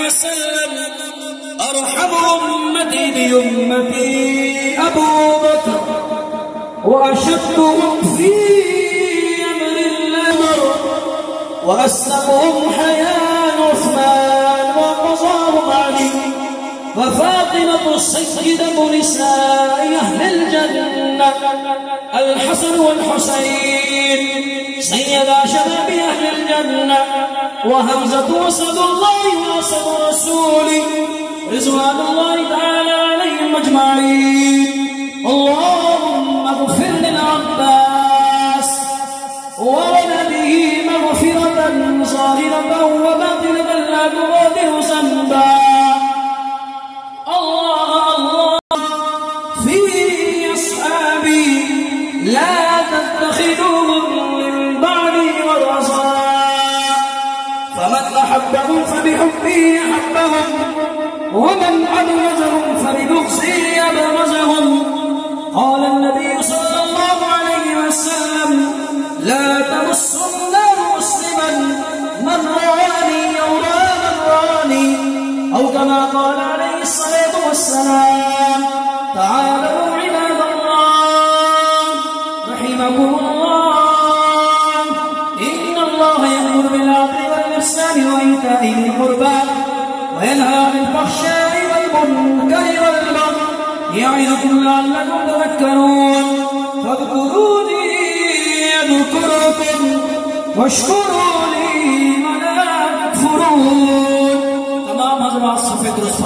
وسلم أرحم أمتي بأمتي أبو بكر وأشدهم في أمر الأمر وأسلمهم حياء عثمان وقضاهم علي وفاطمة سيدة نساء أهل الجنة الحسن والحسين سيدا شباب أهل الجنة وحمزة وسد الله وسد رسوله رضوان الله تعالى عليهم أجمعين. اللهم اغفر للعباس وولده مغفرة ظاهرة وباطنة لا تغادر ذنبا. لا تتخذوهم من بعدي ورثا فمن أحبهم فبحبه أحبهم ومن أبغضهم فببغضه أبغضهم. قال النبي صلى الله عليه وسلم لا تمس النار مسلما من رآني أو رأى من رآني أو كما قال عليه الصلاة والسلام. تعالوا عباد رحمكم الله إن الله يأمر بالعدل والإحسان وإيتاء ذي القربى وينهى عن الفحشاء والمنكر والبغي يعظكم لعلكم تذكرون. فاذكروني أذكركم واشكروا لي ولا تكفرون. تمام حضرات صف درست